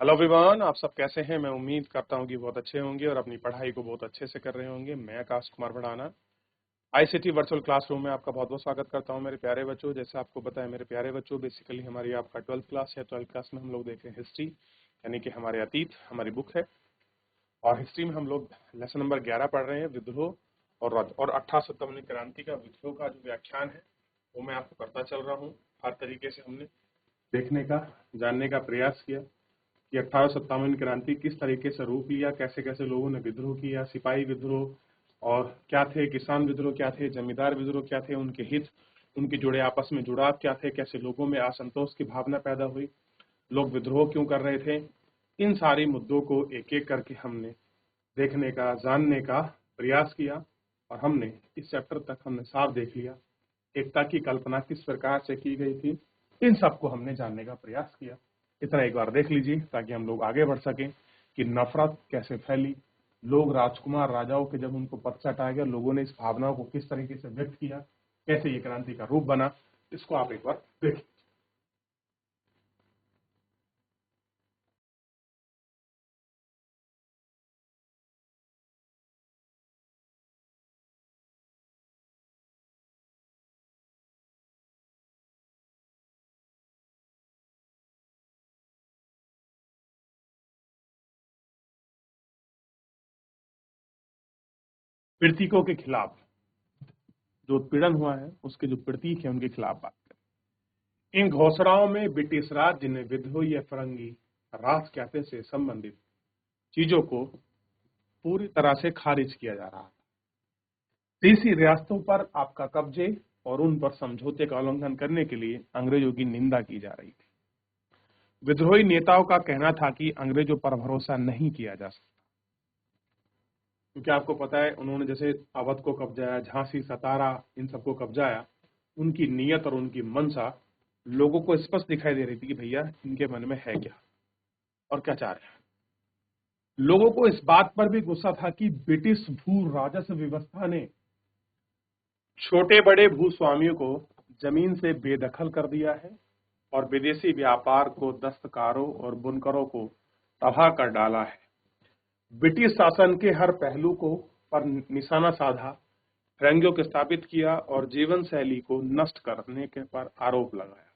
Hello everyone, आप सब कैसे हैं। मैं उम्मीद करता हूं कि बहुत अच्छे होंगे और अपनी पढ़ाई को बहुत अच्छे से कर रहे होंगे। मैं Akash Kumar Bhadana ICT virtual classroom में आपका बहुत बहुत स्वागत करता हूं। मेरे प्यारे बच्चों, जैसे आपको पता है मेरे प्यारे बच्चों, बेसिकली हमारी आपका 12th क्लास है। 12th क्लास में हम लोग देख रहे हैं हिस्ट्री, यानी कि हमारे अतीत हमारी बुक है। और हिस्ट्री में हम लोग लेसन नंबर 11 पढ़ रहे हैं, विद्रोह और 1857 क्रांति का विद्रोह का जो व्याख्यान है वो मैं आपको करता चल रहा हूँ। हर तरीके से हमने देखने का जानने का प्रयास किया कि 1857 क्रांति किस तरीके से रूप लिया, कैसे कैसे लोगों ने विद्रोह किया, सिपाही विद्रोह और क्या थे, किसान विद्रोह क्या थे, जमींदार विद्रोह क्या थे, उनके हित, उनके जुड़े आपस में जुड़ाव क्या थे, कैसे लोगों में असंतोष की भावना पैदा हुई, लोग विद्रोह क्यों कर रहे थे। इन सारी मुद्दों को एक एक करके हमने देखने का जानने का प्रयास किया और हमने इस चैप्टर तक हमने साफ देख लिया एकता की कल्पना किस प्रकार से की गई थी। इन सबको हमने जानने का प्रयास किया। इतना एक बार देख लीजिए ताकि हम लोग आगे बढ़ सकें कि नफरत कैसे फैली, लोग राजकुमार राजाओं के जब उनको पद चटाया गया, लोगों ने इस भावनाओं को किस तरीके से व्यक्त किया, कैसे ये क्रांति का रूप बना, इसको आप एक बार देखिए। प्रतीकों के खिलाफ जो उत्पीड़न हुआ है, उसके जो प्रतीक है उनके खिलाफ बात करें। इन घोषणाओं में ब्रिटिश राज जिन्हें विद्रोह या फरंगी राज कहते से संबंधित चीजों को पूरी तरह से खारिज किया जा रहा था। देशी रियासतों पर आपका कब्जे और उन पर समझौते का उल्लंघन करने के लिए अंग्रेजों की निंदा की जा रही थी। विद्रोही नेताओं का कहना था कि अंग्रेजों पर भरोसा नहीं किया जा सकता, क्योंकि आपको पता है उन्होंने जैसे अवध को कब्जाया, झांसी, सतारा, इन सबको कब्जाया। उनकी नीयत और उनकी मंशा लोगों को स्पष्ट दिखाई दे रही थी कि भैया इनके मन में है क्या और क्या चाह रहे हैं। लोगों को इस बात पर भी गुस्सा था कि ब्रिटिश भू राजस्व व्यवस्था ने छोटे बड़े भूस्वामियों को जमीन से बेदखल कर दिया है और विदेशी व्यापार को, दस्तकारों और बुनकरों को तबाह कर डाला है। ब्रिटिश शासन के हर पहलू को पर निशाना साधा, फिरंगियों को स्थापित किया और जीवन शैली को नष्ट करने के पर आरोप लगाया।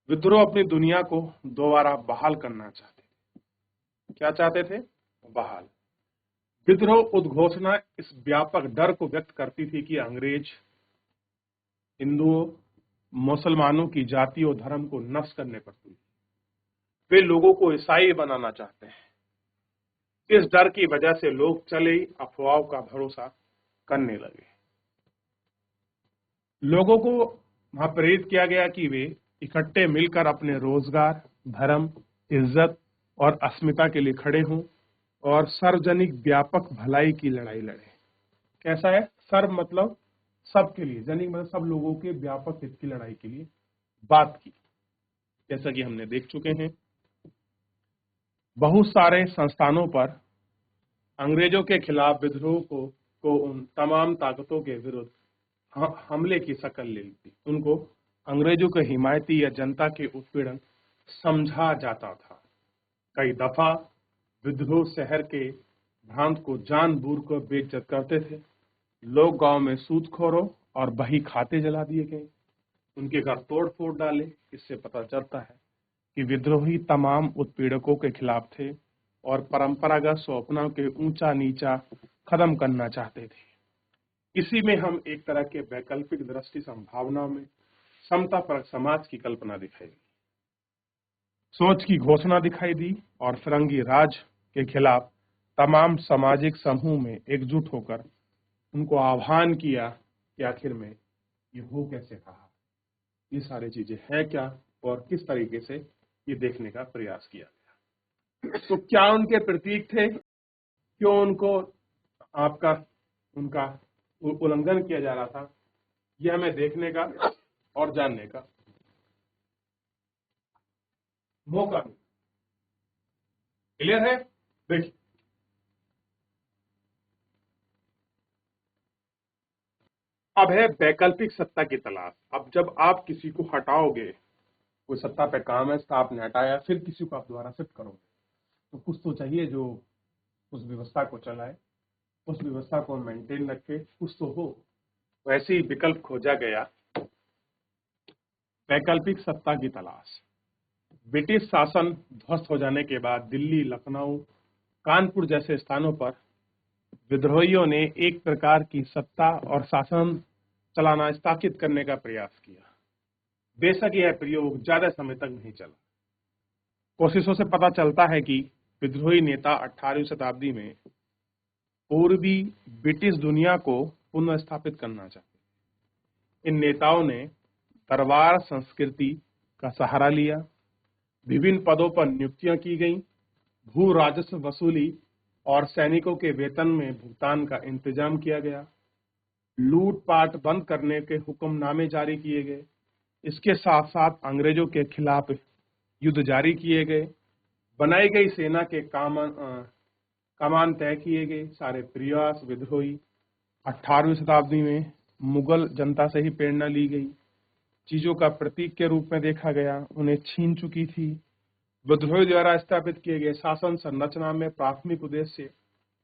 विद्रोह अपनी दुनिया को दोबारा बहाल करना चाहते थे। क्या चाहते थे? बहाल। विद्रोह उद्घोषणा इस व्यापक डर को व्यक्त करती थी कि अंग्रेज हिंदुओं, मुसलमानों की जाति और धर्म को नष्ट करने पर तुले। वे लोगों को ईसाई बनाना चाहते हैं। इस डर की वजह से लोग चले अफवाहों का भरोसा करने लगे। लोगों को वहां प्रेरित किया गया कि वे इकट्ठे मिलकर अपने रोजगार, धर्म, इज्जत और अस्मिता के लिए खड़े हों और सार्वजनिक व्यापक भलाई की लड़ाई लड़ें। कैसा है? सर्व मतलब सबके लिए, जनिक मतलब सब लोगों के व्यापक हित की लड़ाई के लिए बात की। जैसा कि हमने देख चुके हैं, बहुत सारे संस्थानों पर अंग्रेजों के खिलाफ विद्रोह को उन तमाम ताकतों के विरुद्ध हमले की शक्ल ले ली थी। उनको अंग्रेजों के हिमायती या जनता के उत्पीड़न समझा जाता था। कई दफा विद्रोह शहर के भ्रांत को जानबूझकर बेइज्जत करते थे। लोग गांव में सूदखोरों और बही खाते जला दिए गए, उनके घर तोड़ फोड़ डाले। इससे पता चलता है कि विद्रोही तमाम उत्पीड़कों के खिलाफ थे और परंपरागत स्वप्नों के ऊंचा नीचा खत्म करना चाहते थे। इसी में हम एक तरह के वैकल्पिक दृष्टि संभावना में समता परक समाज की कल्पना दिखाई दी, सोच की घोषणा दिखाई दी और फिरंगी राज के खिलाफ तमाम सामाजिक समूह में एकजुट होकर उनको आह्वान किया कि आखिर में ये हो कैसे रहा, ये सारी चीजें है क्या और किस तरीके से ये देखने का प्रयास किया गया। तो क्या उनके प्रतीक थे, क्यों उनको आपका उनका उल्लंघन किया जा रहा था, यह हमें देखने का और जानने का मौका मिला। क्लियर है? देखिए, अब है वैकल्पिक सत्ता की तलाश। अब जब आप किसी को हटाओगे, कोई सत्ता पे काम है, आपने हटाया, फिर किसी को आप दोबारा शिफ्ट करोगे, तो कुछ तो चाहिए जो उस व्यवस्था को चलाए, उस व्यवस्था को मेंटेन रखे, कुछ तो हो। वैसे ही विकल्प खोजा गया, वैकल्पिक सत्ता की तलाश। ब्रिटिश शासन ध्वस्त हो जाने के बाद दिल्ली, लखनऊ, कानपुर जैसे स्थानों पर विद्रोहियों ने एक प्रकार की सत्ता और शासन चलाना स्थापित करने का प्रयास किया। बेशक यह प्रयोग ज्यादा समय तक नहीं चला। कोशिशों से पता चलता है कि विद्रोही नेता 18वीं शताब्दी में पूर्वी ब्रिटिश दुनिया को पुनः स्थापित करना चाहते। इन नेताओं ने दरबार संस्कृति का सहारा लिया, विभिन्न पदों पर नियुक्तियां की गईं, भू राजस्व वसूली और सैनिकों के वेतन में भुगतान का इंतजाम किया गया, लूटपाट बंद करने के हुक्मनामे जारी किए गए। इसके साथ साथ अंग्रेजों के खिलाफ युद्ध जारी किए गए, बनाई गई सेना के कमान तय किए गए। सारे प्रयास विद्रोही 18वीं शताब्दी में मुगल जनता से ही प्रेरणा ली गई, चीजों का प्रतीक के रूप में देखा गया, उन्हें छीन चुकी थी। विद्रोही द्वारा स्थापित किए गए शासन संरचना में प्राथमिक उद्देश्य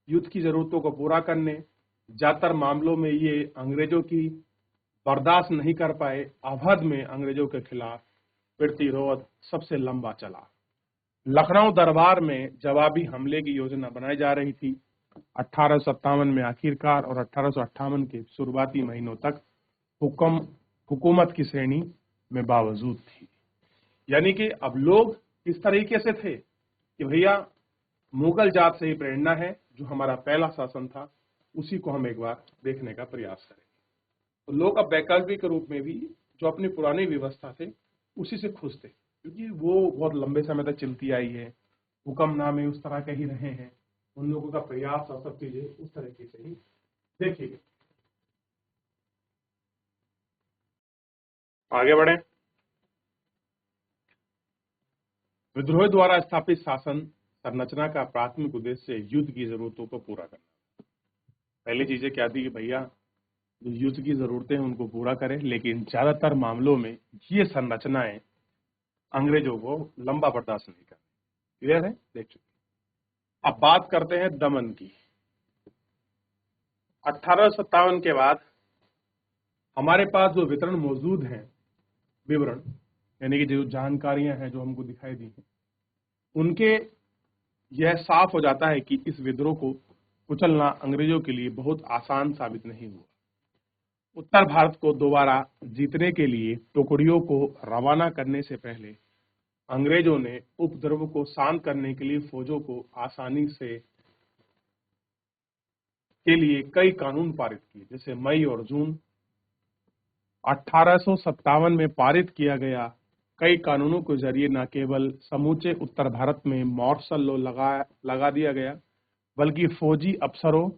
युद्ध की जरूरतों को पूरा करने, ज्यादातर मामलों में ये अंग्रेजों की बर्दाश्त नहीं कर पाए। अवध में अंग्रेजों के खिलाफ प्रतिरोध सबसे लंबा चला। लखनऊ दरबार में जवाबी हमले की योजना बनाई जा रही थी। 1857 में आखिरकार और 1858 के शुरुआती महीनों तक हुकूमत की श्रेणी में बावजूद थी। यानी कि अब लोग इस तरीके से थे कि भैया मुगल जात से ही प्रेरणा है, जो हमारा पहला शासन था उसी को हम एक बार देखने का प्रयास करें। तो लोग अब वैकल्पिक रूप में भी जो अपनी पुरानी व्यवस्था थे उसी से खुश थे, क्योंकि वो बहुत लंबे समय तक चलती आई है, हुक्मनामे उस तरह के ही रहे हैं, उन लोगों का प्रयास और सब चीजें उस तरीके से ही देखी गई। आगे बढ़े। विद्रोह द्वारा स्थापित शासन संरचना का प्राथमिक उद्देश्य युद्ध की जरूरतों को पूरा करना। पहली चीजें क्या थी कि भैया जो युद्ध की जरूरतें हैं उनको पूरा करें, लेकिन ज्यादातर मामलों में ये संरचनाएं अंग्रेजों को लंबा बर्दाश्त नहीं कर। क्लियर है? देख चुके। अब बात करते हैं दमन की। 1857 के बाद हमारे पास जो वितरण मौजूद हैं, विवरण यानी कि जो जानकारियां हैं जो हमको दिखाई दी हैं, उनके यह साफ हो जाता है कि इस विद्रोह को कुचलना अंग्रेजों के लिए बहुत आसान साबित नहीं हुआ। उत्तर भारत को दोबारा जीतने के लिए टुकड़ियों को रवाना करने से पहले अंग्रेजों ने उपद्रव को शांत करने के लिए फौजों को आसानी से के लिए कई कानून पारित किए। जैसे मई और जून 1857 में पारित किया गया कई कानूनों के जरिए न केवल समूचे उत्तर भारत में मार्शल लॉ लगा दिया गया, बल्कि फौजी अफसरों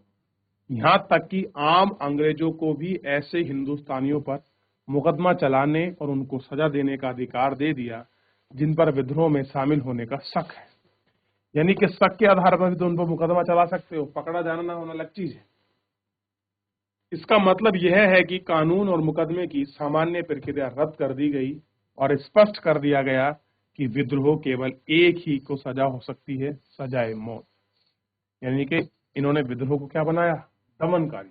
यहां तक कि आम अंग्रेजों को भी ऐसे हिंदुस्तानियों पर मुकदमा चलाने और उनको सजा देने का अधिकार दे दिया जिन पर विद्रोह में शामिल होने का शक है। यानी कि शक के आधार पर भी तो उन पर मुकदमा चला सकते हो, पकड़ा जाना ना होना अलग चीज है। इसका मतलब यह है कि कानून और मुकदमे की सामान्य प्रक्रिया रद्द कर दी गई और स्पष्ट कर दिया गया कि विद्रोह केवल एक ही को सजा हो सकती है, सजाए मौत। यानी कि इन्होंने विद्रोह को क्या बनाया? दमनकारी।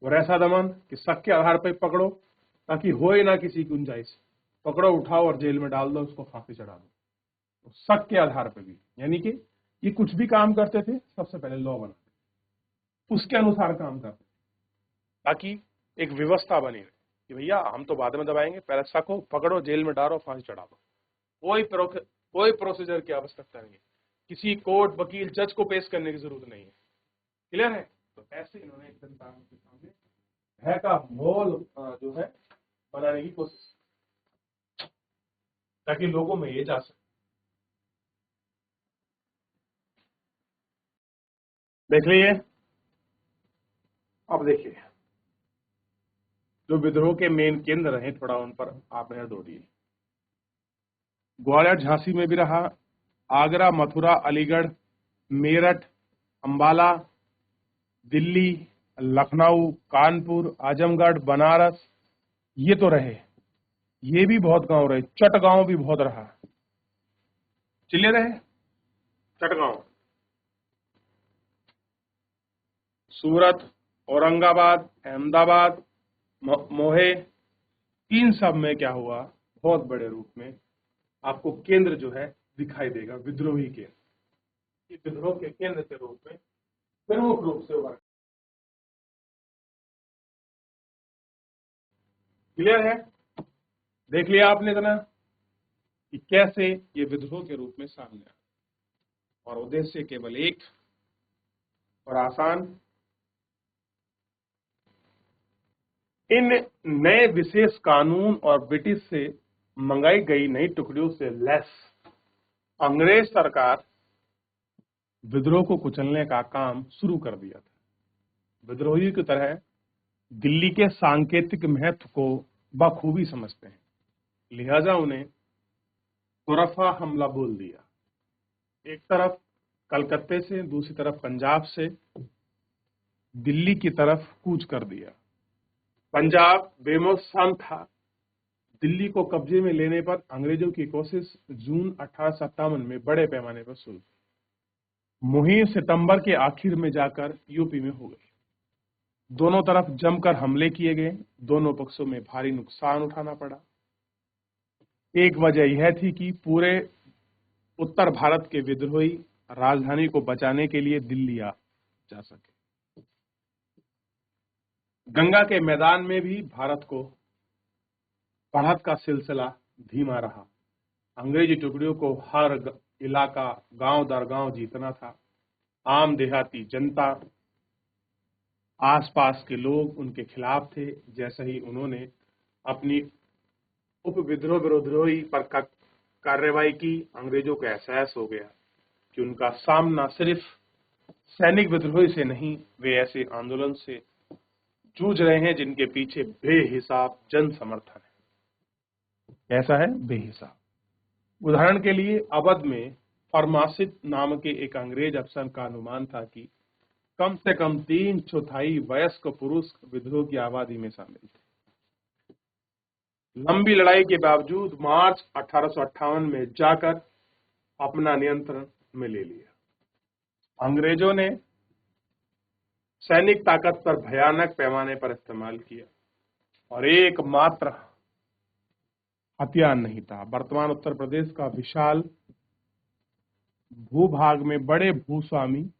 और ऐसा दमन कि शक के आधार पर पकड़ो ताकि हो ही ना किसी गुंजाइश, पकड़ो, उठाओ और जेल में डाल दो, उसको फांसी चढ़ा दो। तो शक के आधार पर भी, यानी कि ये कुछ भी काम करते थे सबसे पहले लॉ बनाते, उसके अनुसार काम करते ताकि एक व्यवस्था बनी रहे कि भैया हम तो बाद में दबाएंगे, पहले शक हो, पकड़ो, जेल में डालो, फांसी चढ़ा दो। कोई प्रोसीजर की आवश्यकता नहीं है, किसी कोर्ट, वकील, जज को पेश करने की जरूरत नहीं है। क्लियर है? तो ऐसे इन्होंने जनता के सामने भय का माहौल जो है बनाने की कोशिश ताकि लोगों में ये जा सके। देख लीजिए। अब देखिए जो विद्रोह के मेन केंद्र हैं, थोड़ा उन पर आप नजर दौड़िए। ग्वालियर झांसी में भी रहा, आगरा, मथुरा, अलीगढ़, मेरठ, अंबाला, दिल्ली, लखनऊ, कानपुर, आजमगढ़, बनारस, ये तो रहे। ये भी बहुत गांव रहे, चट गांव भी बहुत रहा। चलिए रहे। चटगांव, सूरत, औरंगाबाद, अहमदाबाद, मोहे, इन सब में क्या हुआ, बहुत बड़े रूप में आपको केंद्र जो है दिखाई देगा, विद्रोही केंद्र। विद्रोह के केंद्र के रूप में प्रमुख रूप से उभर। क्लियर है? देख लिया आपने इतना कि कैसे ये विद्रोह के रूप में सामने आया, और उद्देश्य केवल एक और आसान, इन नए विशेष कानून और ब्रिटिश से मंगाई गई नई टुकड़ियों से लैस अंग्रेज सरकार विद्रोह को कुचलने का काम शुरू कर दिया था। विद्रोही की तरह दिल्ली के सांकेतिक महत्व को बखूबी समझते हैं, लिहाजा उन्हें तुरफा हमला बोल दिया। एक तरफ कलकत्ते से, दूसरी तरफ पंजाब से दिल्ली की तरफ कूच कर दिया। पंजाब बेमौसम था। दिल्ली को कब्जे में लेने पर अंग्रेजों की कोशिश जून 1857 में बड़े पैमाने पर शुरू। मुहिम सितंबर के आखिर में जाकर यूपी में हो गई। दोनों तरफ जमकर हमले किए गए, दोनों पक्षों में भारी नुकसान उठाना पड़ा। एक वजह यह थी कि पूरे उत्तर भारत के विद्रोही राजधानी को बचाने के लिए दिल्ली आ जा सके। गंगा के मैदान में भी भारत को बढ़त का सिलसिला धीमा रहा। अंग्रेजी टुकड़ियों को हर इलाका, गांव दर गांव जीतना था। आम देहाती जनता, आसपास के लोग उनके खिलाफ थे। जैसे ही उन्होंने अपनी उप विद्रोही पर कार्रवाई की, अंग्रेजों को एहसास हो गया कि उनका सामना सिर्फ सैनिक विद्रोही से नहीं, वे ऐसे आंदोलन से जूझ रहे हैं जिनके पीछे बेहिसाब जन समर्थन है। कैसा है? बेहिसाब। उदाहरण के लिए अवध में फरमासित नाम के एक अंग्रेज अफसर का अनुमान था कि कम से कम 3/4 वयस्क पुरुष विद्रोह की आबादी में शामिल थे। लंबी लड़ाई के बावजूद मार्च 1858 में जाकर अपना नियंत्रण में ले लिया। अंग्रेजों ने सैनिक ताकत पर भयानक पैमाने पर इस्तेमाल किया और एकमात्र हथियार नहीं था। वर्तमान उत्तर प्रदेश का विशाल भूभाग में बड़े भूस्वामी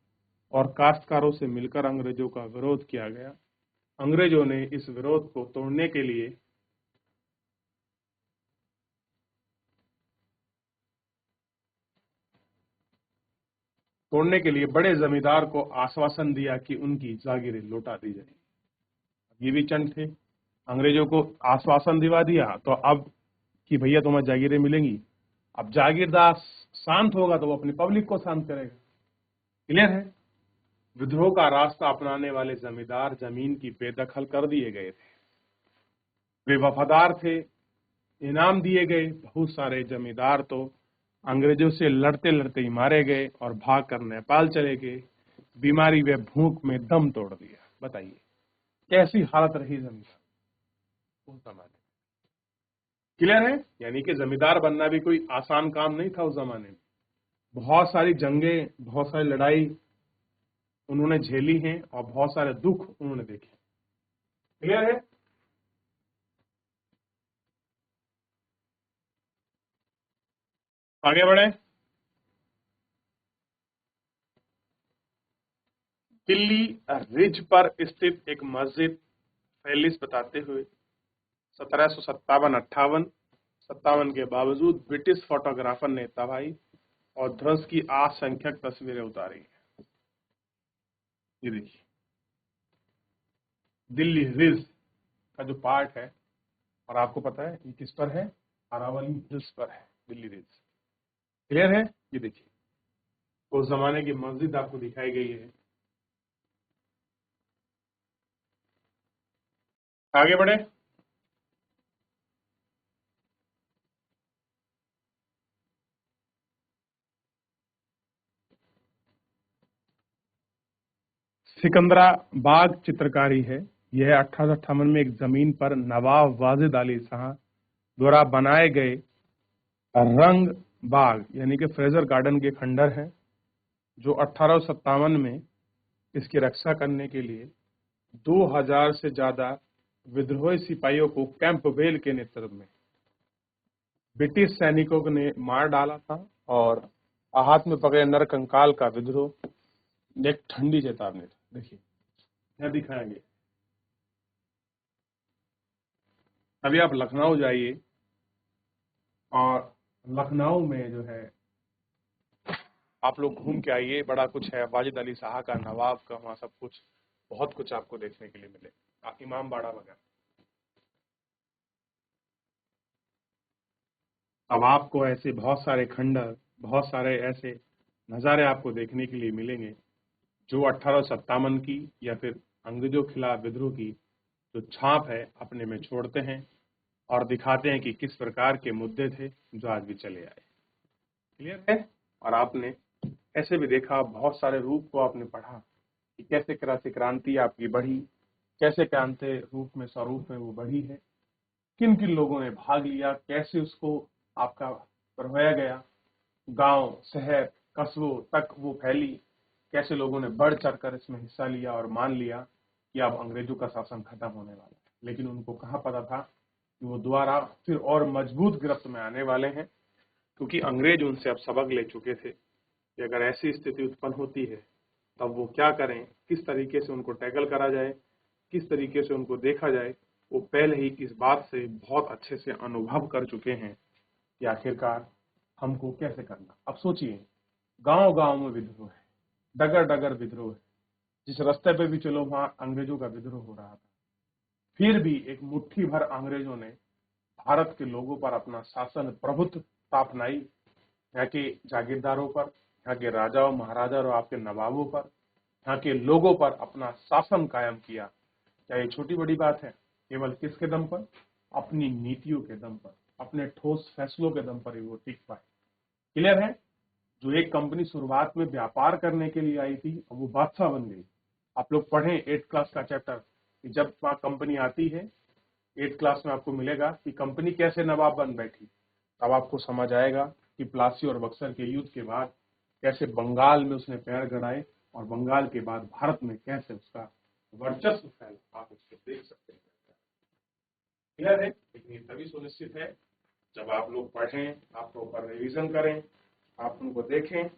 और काश्तकारों से मिलकर अंग्रेजों का विरोध किया गया। अंग्रेजों ने इस विरोध को तोड़ने के लिए बड़े जमींदार को आश्वासन दिया कि उनकी जागीरें लौटा दी जाएगी। ये भी चंड थे। अंग्रेजों को आश्वासन दिवा दिया तो अब कि भैया तुम्हें जागीरें मिलेंगी। अब जागीरदार शांत होगा तो वो अपनी पब्लिक को शांत करेगा। क्लियर है? विद्रोह का रास्ता अपनाने वाले जमींदार जमीन की बेदखल कर दिए गए थे। वे वफादार थे, इनाम दिए गए। बहुत सारे जमींदार तो अंग्रेजों से लड़ते लड़ते ही मारे गए और भागकर नेपाल चले गए। बीमारी व भूख में दम तोड़ दिया। बताइए कैसी हालत रही जमींदार उस जमाने में। क्लियर है? यानी कि जमींदार बनना भी कोई आसान काम नहीं था उस जमाने में। बहुत सारी जंगें, बहुत सारी लड़ाई उन्होंने झेली हैं और बहुत सारे दुख उन्होंने देखे। क्लियर है? आगे बढ़े। दिल्ली रिज पर स्थित एक मस्जिद फैलिस बताते हुए 1757-58 के बावजूद ब्रिटिश फोटोग्राफर ने तबाही और ध्वंस की असंख्यक तस्वीरें उतारी हैं। ये देखिए, दिल्ली रिज का जो पार्ट है, और आपको पता है ये किस पर है? अरावली हिल्स पर है दिल्ली रिज। क्लियर है? ये देखिए, उस जमाने की मस्जिद आपको दिखाई गई है। आगे बढ़े। सिकंदराबाग चित्रकारी है। यह 1858 में एक जमीन पर नवाब वाजिद अली शाह द्वारा बनाए गए रंग बाग यानी कि फ्रेजर गार्डन के खंडर हैं। जो 1857 में इसकी रक्षा करने के लिए 2000 से ज्यादा विद्रोही सिपाहियों को कैंपबेल के नेतृत्व में ब्रिटिश सैनिकों ने मार डाला था और हाथ में पकड़े नरकंकाल का विद्रोह एक ठंडी चेतावनी था। देखिए यह दिखाएंगे। अभी आप लखनऊ जाइए और लखनऊ में जो है आप लोग घूम के आइए, बड़ा कुछ है, वाजिद अली शाह का, नवाब का, वहाँ सब कुछ बहुत कुछ आपको देखने के लिए मिले, इमाम बाड़ा वगैरह। अब आपको ऐसे बहुत सारे खंडर, बहुत सारे ऐसे नज़ारे आपको देखने के लिए मिलेंगे जो 1857 की या फिर अंग्रेजों के खिलाफ विद्रोह की जो छाप है अपने में छोड़ते हैं और दिखाते हैं कि किस प्रकार के मुद्दे थे जो आज भी चले आए। क्लियर है? और आपने ऐसे भी देखा, बहुत सारे रूप को आपने पढ़ा कि कैसे क्रांति क्रांति आपकी बढ़ी, कैसे क्रांति रूप में स्वरूप में वो बढ़ी है, किन किन लोगों ने भाग लिया, कैसे उसको आपका बढ़ाया गया, गांव शहर कस्बों तक वो फैली, कैसे लोगों ने बढ़ चढ़कर इसमें हिस्सा लिया और मान लिया कि अब अंग्रेजों का शासन खत्म होने वाला है। लेकिन उनको कहाँ पता था कि वो दोबारा फिर और मजबूत गिरफ्त में आने वाले हैं, क्योंकि अंग्रेज उनसे अब सबक ले चुके थे कि अगर ऐसी स्थिति उत्पन्न होती है तब वो क्या करें, किस तरीके से उनको टैकल करा जाए, किस तरीके से उनको देखा जाए। वो पहले ही इस बात से बहुत अच्छे से अनुभव कर चुके हैं कि आखिरकार हमको कैसे करना। अब सोचिए, गांव गांव में विद्रोह है, डगर डगर विद्रोह है, जिस रास्ते पे भी चलो वहां अंग्रेजों का विद्रोह हो रहा था। फिर भी एक मुट्ठी भर अंग्रेजों ने भारत के लोगों पर अपना शासन प्रभुत्व अपनाई, यहाँ के जागीरदारों पर, यहाँ के राजाओं महाराजा और आपके नवाबों पर, यहाँ के लोगों पर अपना शासन कायम किया। क्या ये छोटी बड़ी बात है? केवल किसके दम पर? अपनी नीतियों के दम पर, अपने ठोस फैसलों के दम पर ही वो टिक पाए। क्लियर है? जो एक कंपनी शुरुआत में व्यापार करने के लिए आई थी, अब वो बादशाह बन गई। आप लोग पढ़ें 8th क्लास का चैप्टर कि जब वहां कंपनी आती है, 8th क्लास में आपको मिलेगा कि कंपनी कैसे नवाब बन बैठी। तब आपको समझ आएगा कि प्लासी और बक्सर के युद्ध के बाद कैसे बंगाल में उसने पैर गड़ाए और बंगाल के बाद भारत में कैसे उसका वर्चस्व फैला। आप उसको देख सकते हैं। क्लियर है? लेकिन ये तभी सुनिश्चित है जब आप लोग पढ़ें, आप प्रॉपर रिवीजन करें, आप उनको देखें,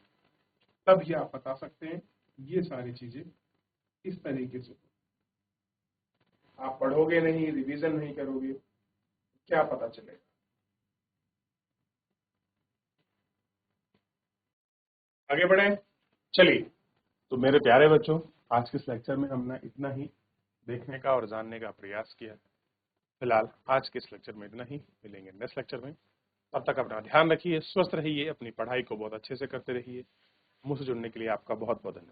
तब ही आप बता सकते हैं ये सारी चीजें इस तरीके से। आप पढ़ोगे नहीं, रिवीजन नहीं करोगे, क्या पता चलेगा। आगे बढ़े, चलिए। तो मेरे प्यारे बच्चों, आज के इस लेक्चर में हमने इतना ही देखने का और जानने का प्रयास किया। फिलहाल आज के इस लेक्चर में इतना ही, मिलेंगे नेक्स्ट लेक्चर में। तब तक अपना ध्यान रखिए, स्वस्थ रहिए, अपनी पढ़ाई को बहुत अच्छे से करते रहिए। मुझसे जुड़ने के लिए आपका बहुत बहुत धन्यवाद।